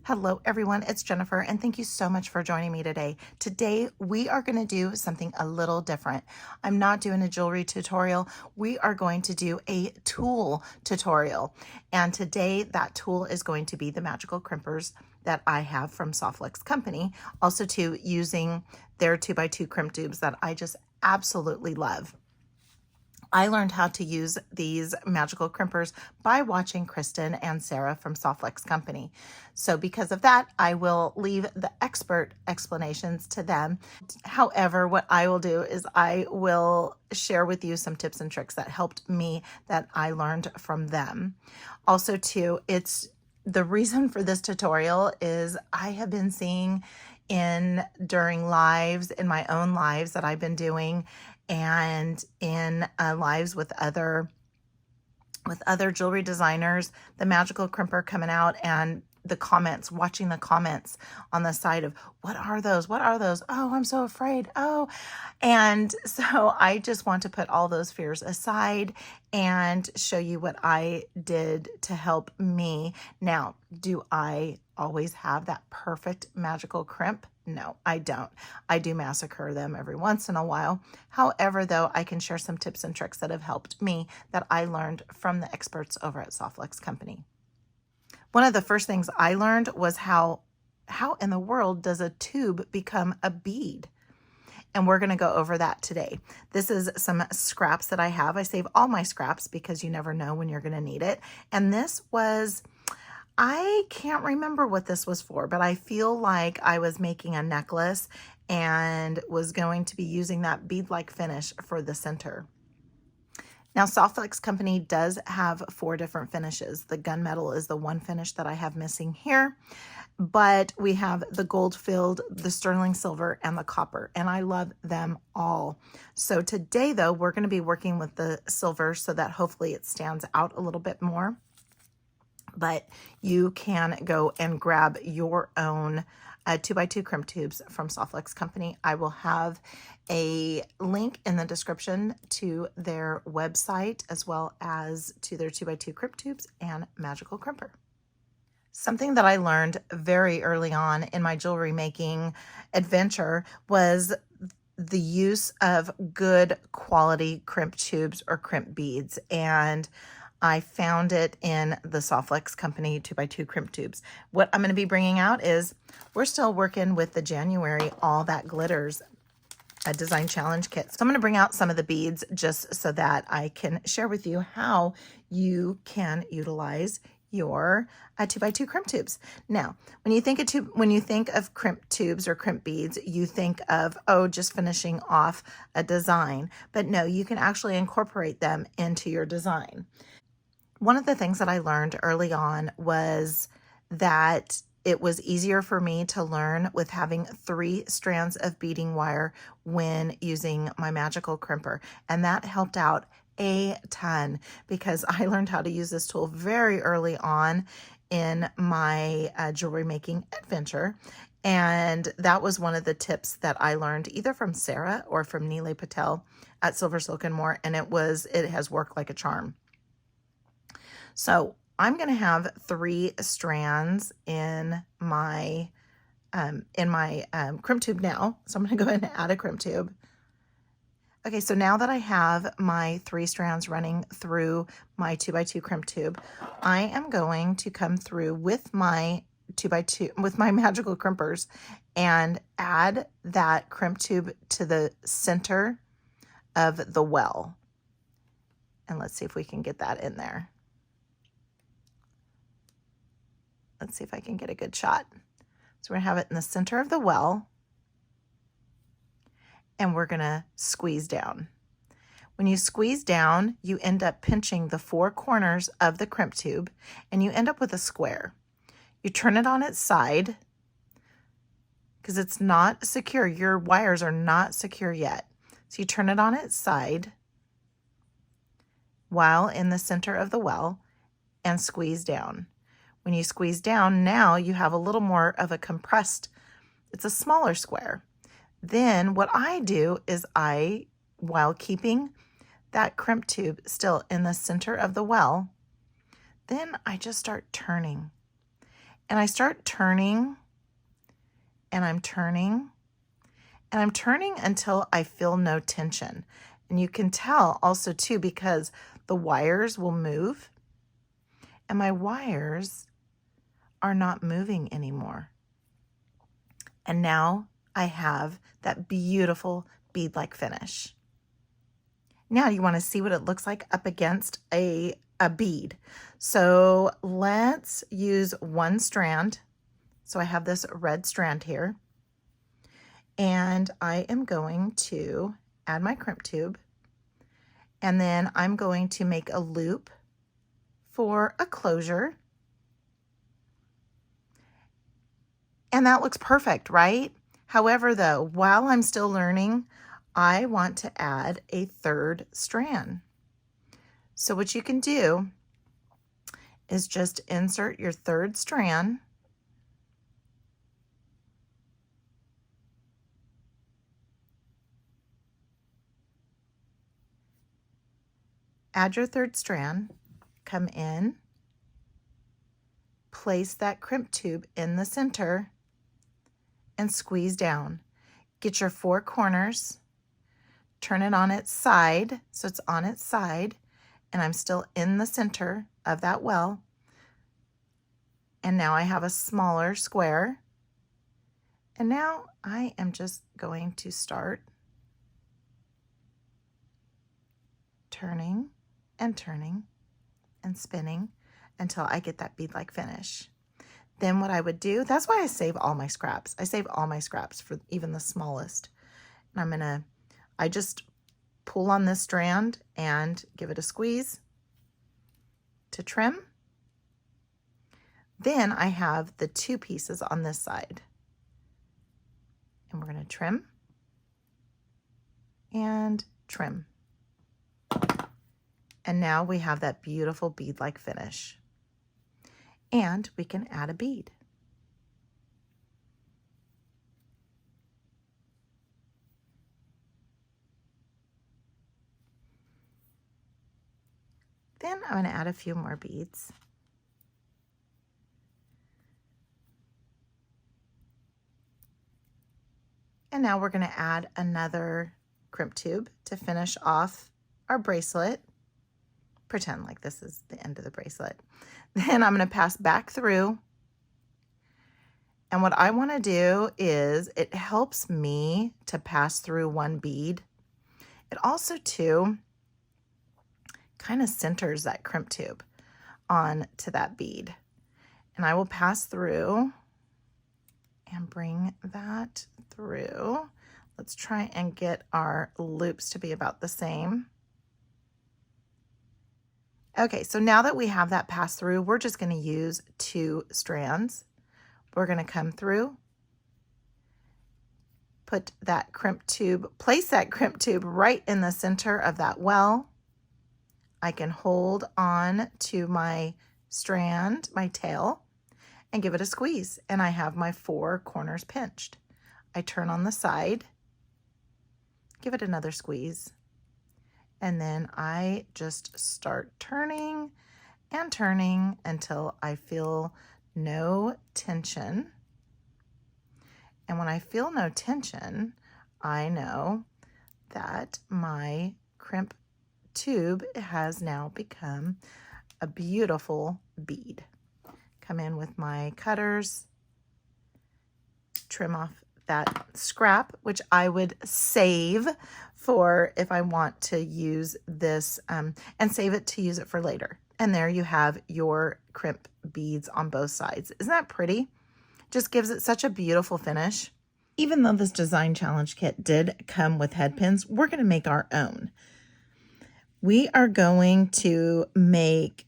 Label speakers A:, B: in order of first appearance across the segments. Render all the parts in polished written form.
A: Hello everyone, it's Jennifer and thank you so much for joining me today. Today we are going to do something a little different. I'm not doing a jewelry tutorial. We are going to do a tool tutorial. And today that tool is going to be the Magical Crimpers that I have from Softflex Company. Also too, using their 2x2 crimp tubes that I just absolutely love. I learned how to use these magical crimpers by watching Kristen and Sarah from Softflex Company. So because of that, I will leave the expert explanations to them. However, what I will do is I will share with you some tips and tricks that helped me that I learned from them. Also too, the reason for this tutorial is I have been seeing during lives, in my own lives that I've been doing, and in lives with other jewelry designers, the magical crimper coming out and the comments, watching the comments on the side of, what are those? What are those? Oh, I'm so afraid. Oh, and so I just want to put all those fears aside and show you what I did to help me. Now, do I always have that perfect magical crimp? No, I don't. I do massacre them every once in a while. However, though, I can share some tips and tricks that have helped me that I learned from the experts over at Softflex Company. One of the first things I learned was how in the world does a tube become a bead? And we're going to go over that today. This is some scraps that I have. I save all my scraps because you never know when you're going to need it. And this was, I can't remember what this was for, but I feel like I was making a necklace and was going to be using that bead-like finish for the center. Now, Softflex Company does have 4 different finishes. The gunmetal is the one finish that I have missing here, but we have the gold filled, the sterling silver, and the copper, and I love them all. So today, though, we're going to be working with the silver so that hopefully it stands out a little bit more. But you can go and grab your own 2x2 crimp tubes from Softflex Company. I will have a link in the description to their website as well as to their 2x2 crimp tubes and magical crimper. Something that I learned very early on in my jewelry making adventure was the use of good quality crimp tubes or crimp beads, and I found it in the Softflex Company 2x2 crimp tubes. What I'm going to be bringing out is, we're still working with the January All That Glitters design challenge kit. So I'm going to bring out some of the beads just so that I can share with you how you can utilize your 2x2 crimp tubes. Now, when you think of crimp tubes or crimp beads, you think of, oh, just finishing off a design. But no, you can actually incorporate them into your design. One of the things that I learned early on was that it was easier for me to learn with having 3 strands of beading wire when using my magical crimper. And that helped out a ton because I learned how to use this tool very early on in my jewelry making adventure. And that was one of the tips that I learned either from Sarah or from Neelay Patel at Silver Silk and More. And it has worked like a charm. So I'm going to have 3 strands in my crimp tube now. So I'm going to go ahead and add a crimp tube. Okay, so now that I have my 3 strands running through my 2x2 crimp tube, I am going to come through with my 2x2, with my magical crimpers, and add that crimp tube to the center of the well. And let's see if we can get that in there. Let's see if I can get a good shot. So we're gonna have it in the center of the well, and we're gonna squeeze down. When you squeeze down, you end up pinching the 4 corners of the crimp tube, and you end up with a square. You turn it on its side because it's not secure. Your wires are not secure yet. So you turn it on its side while in the center of the well and squeeze down. When you squeeze down, now you have a little more of a compressed, it's a smaller square. Then what I do is while keeping that crimp tube still in the center of the well, then I just start turning. And I start turning, and I'm turning, and I'm turning until I feel no tension. And you can tell also too, because the wires will move, and my wires are not moving anymore. And now I have that beautiful bead-like finish. Now you want to see what it looks like up against a bead. So let's use one strand. So I have this red strand here, and I am going to add my crimp tube, and then I'm going to make a loop for a closure. And that looks perfect, right? However, though, while I'm still learning, I want to add a third strand. So what you can do is just insert your third strand, add your third strand, come in, place that crimp tube in the center, and squeeze down. Get your 4 corners, turn it on its side, so it's on its side, and I'm still in the center of that well. And now I have a smaller square. And now I am just going to start turning and turning and spinning until I get that bead-like finish. Then what I would do, that's why I save all my scraps. I save all my scraps for even the smallest. And I just pull on this strand and give it a squeeze to trim. Then I have the 2 pieces on this side. And we're going to trim and trim. And now we have that beautiful bead-like finish. And we can add a bead. Then I'm going to add a few more beads. And now we're going to add another crimp tube to finish off our bracelet. Pretend like this is the end of the bracelet. Then I'm going to pass back through. And what I want to do is, it helps me to pass through one bead. It also too kind of centers that crimp tube onto that bead. And I will pass through and bring that through. Let's try and get our loops to be about the same. Okay, so now that we have that pass through, we're just going to use 2 strands. We're going to come through, put that crimp tube, place that crimp tube right in the center of that well. I can hold on to my strand, my tail, and give it a squeeze, and I have my 4 corners pinched. I turn on the side, give it another squeeze, and then I just start turning and turning until I feel no tension. And when I feel no tension, I know that my crimp tube has now become a beautiful bead. Come in with my cutters, trim off that scrap, which I would save for if I want to use this, and save it to use it for later. And there you have your crimp beads on both sides. Isn't that pretty? Just gives it such a beautiful finish. Even though this design challenge kit did come with head pins, we're going to make our own. We are going to make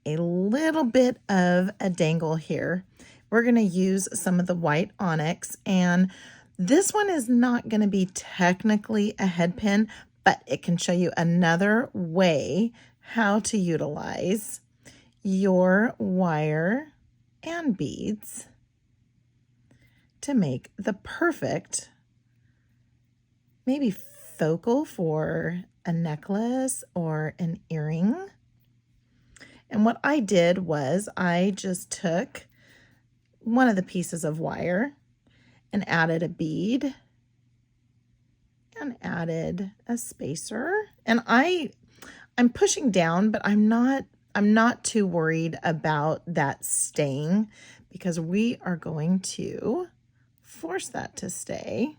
A: a little bit of a dangle here. We're going to use some of the white onyx, and this one is not going to be technically a head pin, but it can show you another way how to utilize your wire and beads to make the perfect, maybe focal for a necklace or an earring. And what I did was I just took one of the pieces of wire and added a bead and added a spacer. And I'm pushing down, but I'm not too worried about that staying because we are going to force that to stay.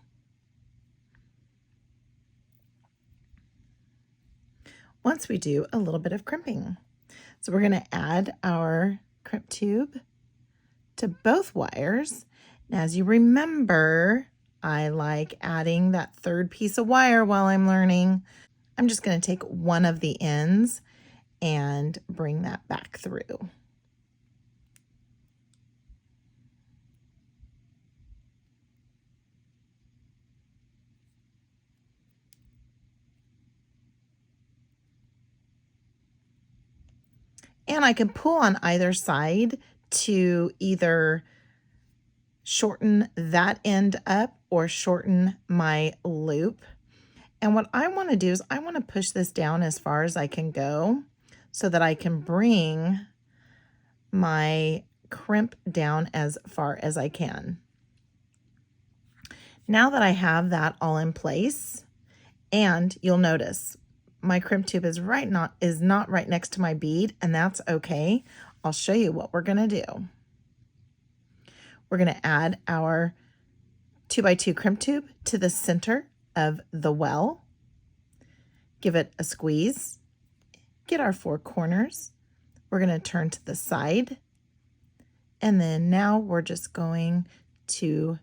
A: Once we do a little bit of crimping. So we're going to add our crimp tube to both wires. And as you remember, I like adding that third piece of wire while I'm learning. I'm just going to take one of the ends and bring that back through. And I can pull on either side to either shorten that end up or shorten my loop. And what I want to do is I want to push this down as far as I can go so that I can bring my crimp down as far as I can. Now that I have that all in place, and you'll notice my crimp tube is not right next to my bead, and that's okay. I'll show you what we're going to do. We're going to add our 2x2 crimp tube to the center of the well. Give it a squeeze. Get our 4 corners. We're going to turn to the side. And then now we're just going to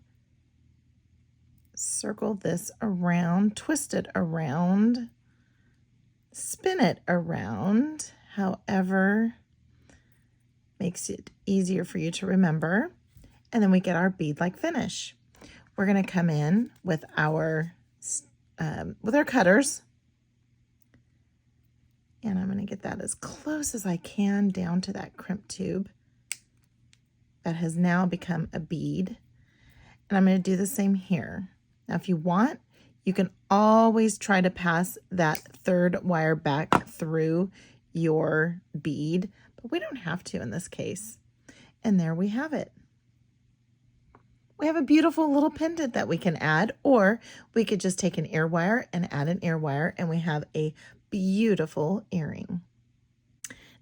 A: circle this around, twist it around, spin it around, however makes it easier for you to remember. And then we get our bead-like finish. We're going to come in with our cutters. And I'm going to get that as close as I can down to that crimp tube that has now become a bead. And I'm going to do the same here. Now, if you want, you can always try to pass that third wire back through your bead, but we don't have to in this case. And there we have it. We have a beautiful little pendant that we can add, or we could just take an ear wire and add an ear wire, and we have a beautiful earring.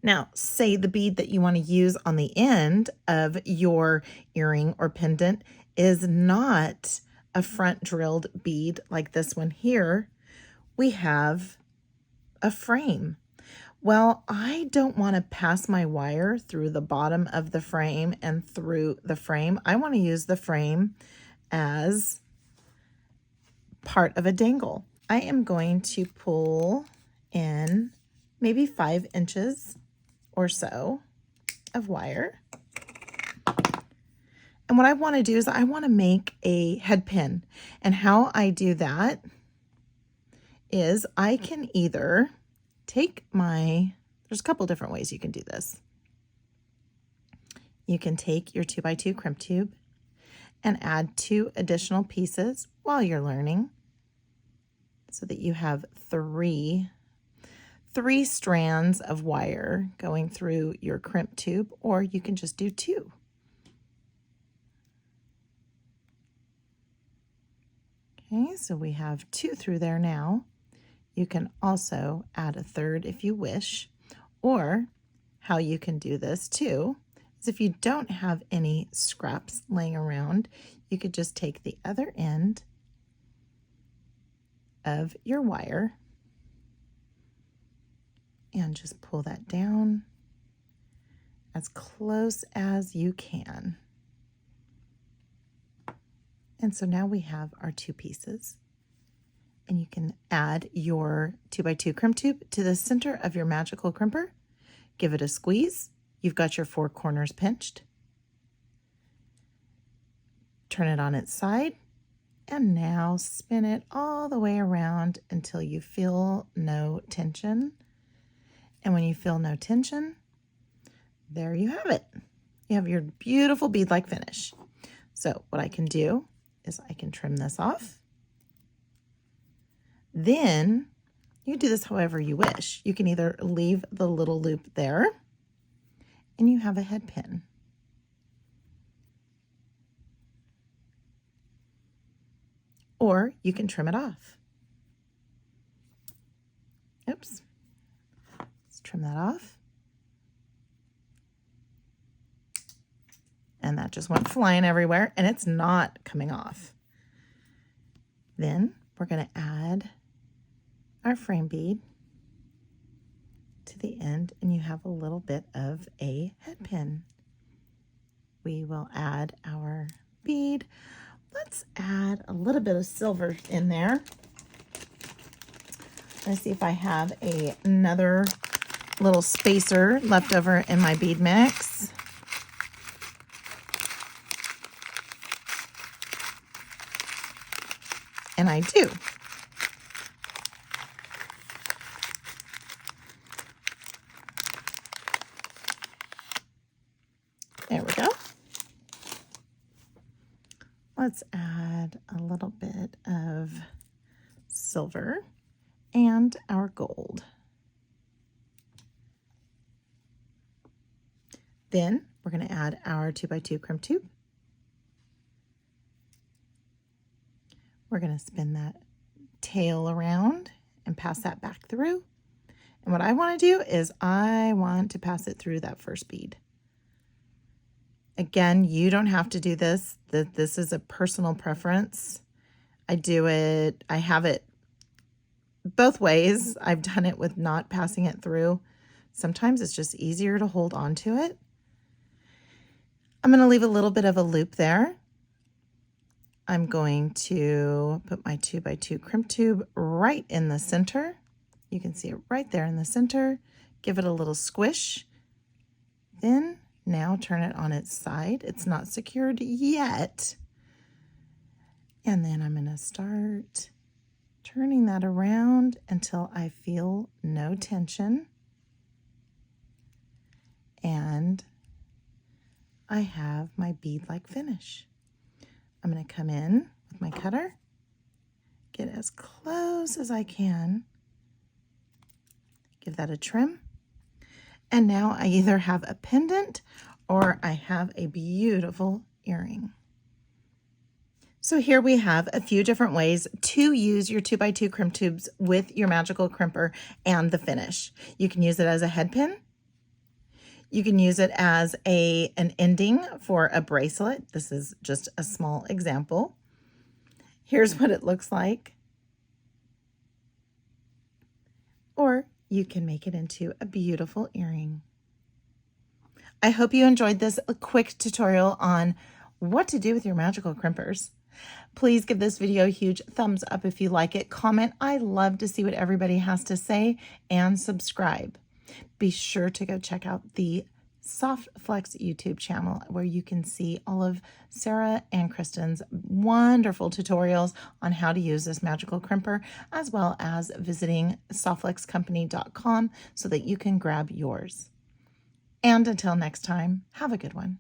A: Now, say the bead that you want to use on the end of your earring or pendant is not a front drilled bead like this one here. We have a frame. Well, I don't want to pass my wire through the bottom of the frame and through the frame. I want to use the frame as part of a dangle. I am going to pull in maybe 5 inches or so of wire. And what I want to do is I want to make a head pin. And how I do that is I can either take there's a couple different ways you can do this. You can take your 2x2 crimp tube and add 2 additional pieces while you're learning so that you have three strands of wire going through your crimp tube, or you can just do 2. Okay, so we have 2 through there now. You can also add a 3rd if you wish, or how you can do this too is if you don't have any scraps laying around, you could just take the other end of your wire and just pull that down as close as you can. And so now we have our 2 pieces. And you can add your 2x2 crimp tube to the center of your magical crimper. Give it a squeeze. You've got your 4 corners pinched. Turn it on its side. And now spin it all the way around until you feel no tension. And when you feel no tension, there you have it. You have your beautiful bead-like finish. So what I can do is I can trim this off. Then you do this however you wish. You can either leave the little loop there and you have a head pin. or you can trim it off. Oops. Let's trim that off. And that just went flying everywhere, and it's not coming off. Then we're going to add our frame bead to the end, and you have a little bit of a head pin. We will add our bead. Let's add a little bit of silver in there. Let's see if I have another little spacer left over in my bead mix. And I do. There we go. Let's add a little bit of silver and our gold. Then we're going to add our 2x2 crimp tube. We're going to spin that tail around and pass that back through. And what I want to do is I want to pass it through that first bead. Again, you don't have to do this. This is a personal preference. I have it both ways. I've done it with not passing it through. Sometimes it's just easier to hold on to it. I'm going to leave a little bit of a loop there. I'm going to put my 2x2 crimp tube right in the center. You can see it right there in the center. Give it a little squish. Then now turn it on its side. It's not secured yet. And then I'm going to start turning that around until I feel no tension. And I have my bead-like finish. I'm going to come in with my cutter, get as close as I can, give that a trim, and now I either have a pendant or I have a beautiful earring. So here we have a few different ways to use your 2x2 crimp tubes with your Magical Crimper and the finish. You can use it as a head pin. You can use it as an ending for a bracelet. This is just a small example. Here's what it looks like. Or you can make it into a beautiful earring. I hope you enjoyed this quick tutorial on what to do with your Magical Crimpers. Please give this video a huge thumbs up if you like it. Comment. I love to see what everybody has to say, and subscribe. Be sure to go check out the Soft Flex YouTube channel where you can see all of Sarah and Kristen's wonderful tutorials on how to use this Magical Crimper, as well as visiting softflexcompany.com so that you can grab yours. And until next time, have a good one.